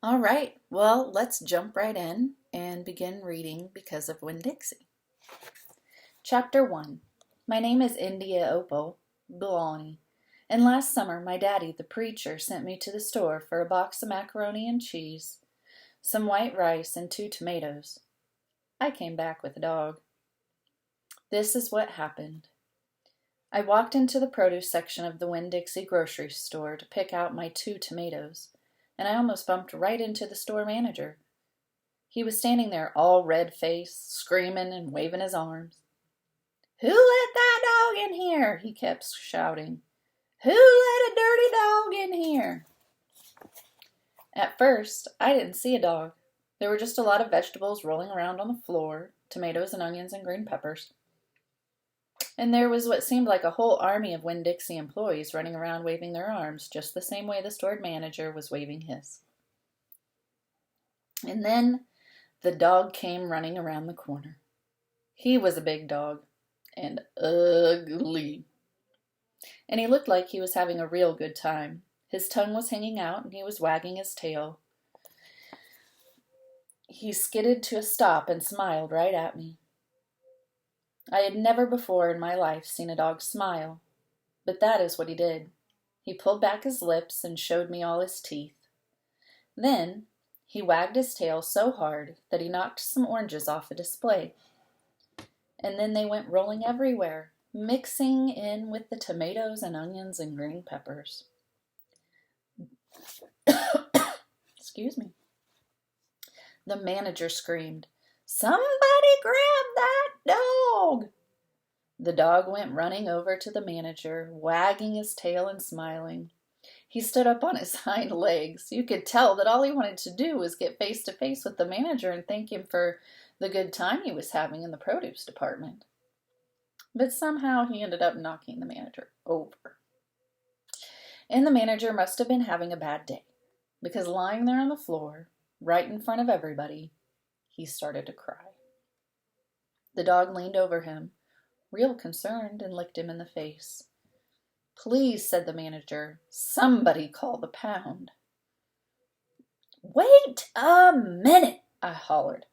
All right, well, let's jump right in and begin reading Because of Winn Dixie. Chapter 1. My name is India Opal Belawney, and last summer my daddy, the preacher, sent me to the store for a box of macaroni and cheese, some white rice, and 2 tomatoes. I came back with a dog. This is what happened. I walked into the produce section of the Winn Dixie grocery store to pick out my 2 tomatoes, and I almost bumped right into the store manager. He was standing there all red-faced, screaming and waving his arms. "Who let that dog in here?" he kept shouting. "Who let a dirty dog in here?" At first, I didn't see a dog. There were just a lot of vegetables rolling around on the floor, tomatoes and onions and green peppers. And there was what seemed like a whole army of Winn Dixie employees running around waving their arms just the same way the store manager was waving his. And then the dog came running around the corner. He was a big dog, and ugly. And he looked like he was having a real good time. His tongue was hanging out, and he was wagging his tail. He skidded to a stop and smiled right at me. I had never before in my life seen a dog smile, but that is what he did. He pulled back his lips and showed me all his teeth. Then he wagged his tail so hard that he knocked some oranges off a display. And then they went rolling everywhere, mixing in with the tomatoes and onions and green peppers. Excuse me. The manager screamed, "Somebody grab that dog!" The dog went running over to the manager, wagging his tail and smiling. He stood up on his hind legs. You could tell that all he wanted to do was get face to face with the manager and thank him for the good time he was having in the produce department. But somehow he ended up knocking the manager over. And the manager must have been having a bad day, because lying there on the floor, right in front of everybody, he started to cry. The dog leaned over him, real concerned, and licked him in the face. "Please," said the manager, "somebody call the pound." "Wait a minute," I hollered.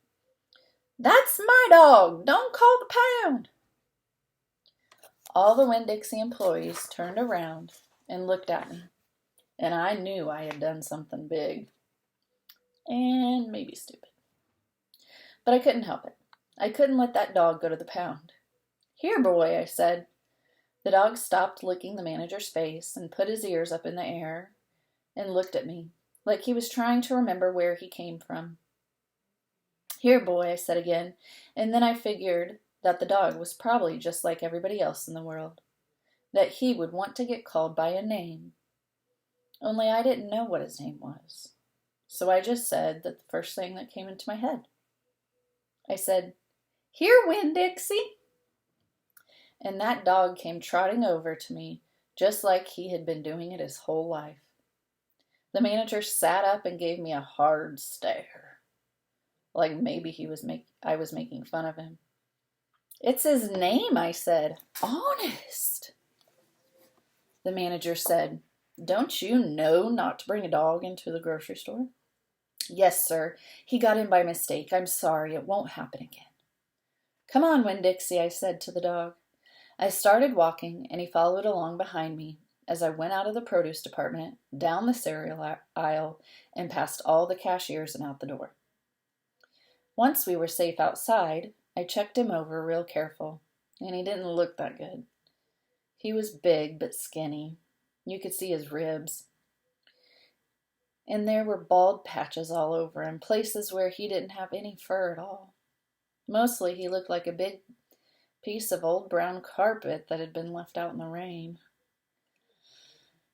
"That's my dog. Don't call the pound." All the Winn Dixie employees turned around and looked at me, and I knew I had done something big and maybe stupid. But I couldn't help it. I couldn't let that dog go to the pound. "Here, boy," I said. The dog stopped licking the manager's face and put his ears up in the air and looked at me, like he was trying to remember where he came from. "Here, boy," I said again, and then I figured that the dog was probably just like everybody else in the world, that he would want to get called by a name. Only I didn't know what his name was, so I just said the first thing that came into my head. I said, "Here, Winn Dixie." And that dog came trotting over to me, just like he had been doing it his whole life. The manager sat up and gave me a hard stare, like maybe I was making fun of him. "It's his name," I said. "Honest." The manager said, "Don't you know not to bring a dog into the grocery store?" "Yes, sir. He got in by mistake. I'm sorry. It won't happen again." "Come on, Winn Dixie," I said to the dog. I started walking, and he followed along behind me as I went out of the produce department, down the cereal aisle, and past all the cashiers and out the door. Once we were safe outside, I checked him over real careful, and he didn't look that good. He was big but skinny. You could see his ribs. And there were bald patches all over him, places where he didn't have any fur at all. Mostly he looked like a big piece of old brown carpet that had been left out in the rain.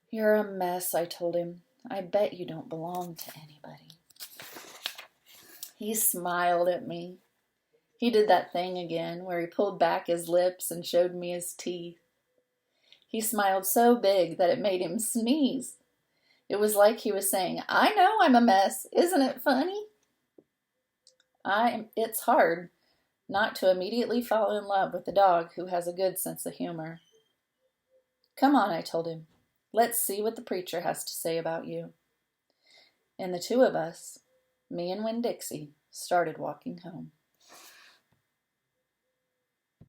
"You're a mess," I told him. "I bet you don't belong to anybody." He smiled at me. He did that thing again where he pulled back his lips and showed me his teeth. He smiled so big that it made him sneeze. It was like he was saying, "I know I'm a mess. Isn't it funny?" It's hard not to immediately fall in love with a dog who has a good sense of humor. "Come on," I told him. "Let's see what the preacher has to say about you." And the two of us, me and Winn Dixie, started walking home.